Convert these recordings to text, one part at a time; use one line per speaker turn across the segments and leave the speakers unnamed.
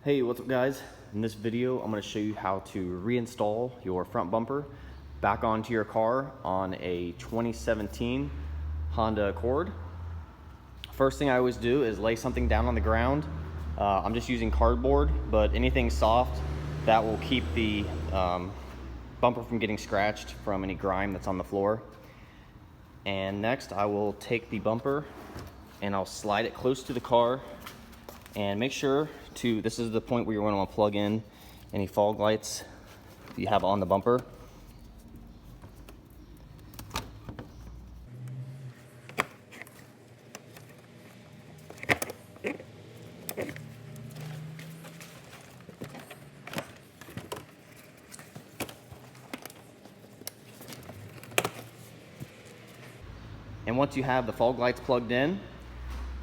Hey, what's up guys? In this video, I'm going to show you how to reinstall your front bumper back onto your car on a 2017 Honda Accord. First thing I always do is lay something down on the ground. I'm just using cardboard, but anything soft that will keep the bumper from getting scratched from any grime that's on the floor. And next I will take the bumper and I'll slide it close to the car and make sure to, this is the point where you're going to want to plug in any fog lights you have on the bumper. And once you have the fog lights plugged in,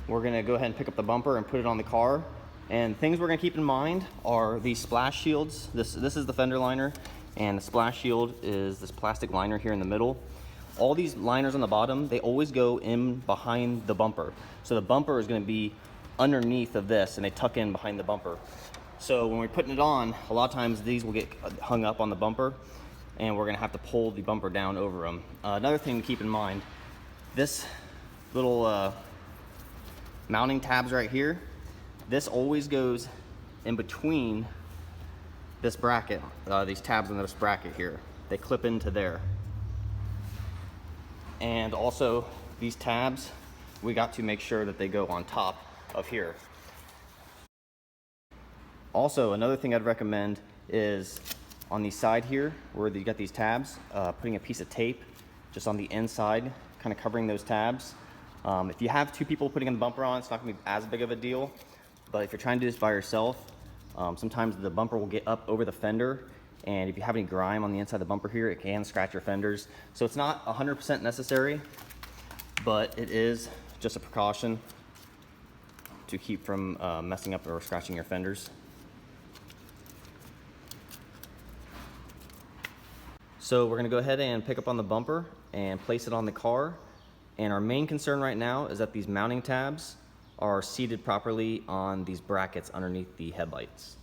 we're going to go ahead and pick up the bumper and put it on the car. And things we're going to keep in mind are these splash shields. This is the fender liner, and the splash shield is this plastic liner here in the middle. All these liners on the bottom, they always go in behind the bumper. So the bumper is going to be underneath of this, and they tuck in behind the bumper. So when we're putting it on, a lot of times these will get hung up on the bumper, and we're going to have to pull the bumper down over them. Another thing to keep in mind, this little mounting tabs right here, this always goes in between this bracket, these tabs in this bracket here. They clip into there. And also these tabs, we got to make sure that they go on top of here. Also, another thing I'd recommend is on the side here where you got these tabs, putting a piece of tape just on the inside, kind of covering those tabs. If you have two people putting in the bumper on, it's not gonna be as big of a deal. But if you're trying to do this by yourself, sometimes the bumper will get up over the fender, and if you have any grime on the inside of the bumper here, it can scratch your fenders. So it's not 100% necessary, but it is just a precaution to keep from messing up or scratching your fenders. So we're gonna go ahead and pick up on the bumper and place it on the car. And our main concern right now is that these mounting tabs are seated properly on these brackets underneath the headlights.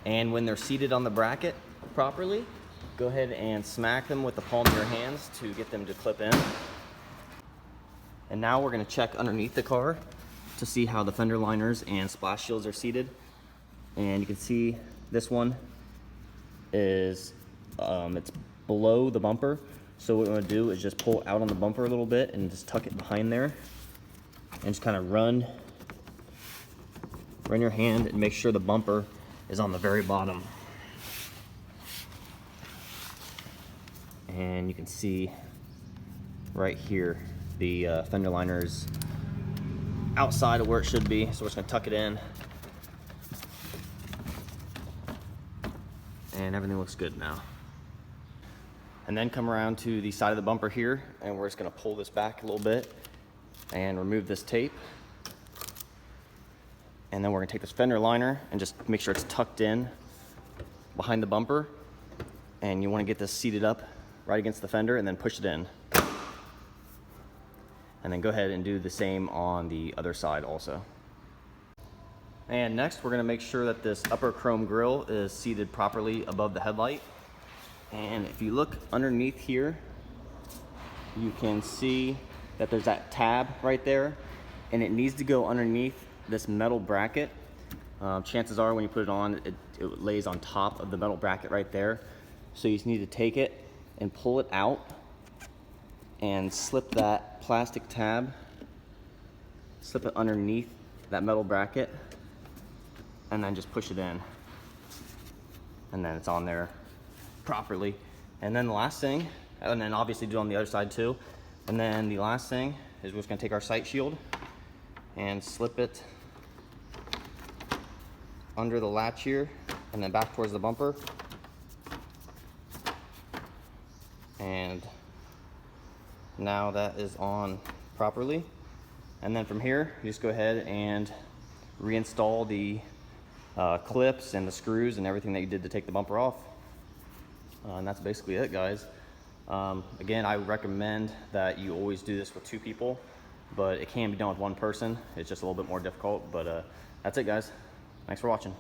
And when they're seated on the bracket properly, go ahead and smack them with the palm of your hands to get them to clip in. And now we're going to check underneath the car to see how the fender liners and splash shields are seated. And you can see this one is, it's below the bumper. So what we're gonna do is just pull out on the bumper a little bit and just tuck it behind there. And just kind of run your hand and make sure the bumper is on the very bottom. And you can see right here, the fender liner is outside of where it should be. So we're just gonna tuck it in. And everything looks good now. And then come around to the side of the bumper here, and we're just gonna pull this back a little bit and remove this tape. And then we're gonna take this fender liner and just make sure it's tucked in behind the bumper. And you wanna get this seated up right against the fender and then push it in. And then go ahead and do the same on the other side also. And next, we're gonna make sure that this upper chrome grille is seated properly above the headlight. And if you look underneath here, you can see that there's that tab right there, and it needs to go underneath this metal bracket. Chances are when you put it on, it lays on top of the metal bracket right there. So you just need to take it and pull it out and slip that plastic tab, slip it underneath that metal bracket, and then just push it in, and then it's on there properly. And then the last thing, and then obviously do it on the other side too, and then the last thing is we're just gonna take our sight shield and slip it under the latch here and then back towards the bumper. And now that is on properly. And then from here, you just go ahead and reinstall the clips and the screws and everything that you did to take the bumper off. And that's basically it, guys. Again, I recommend that you always do this with 2 people, but it can be done with 1 person. It's just a little bit more difficult, but that's it, guys. Thanks for watching.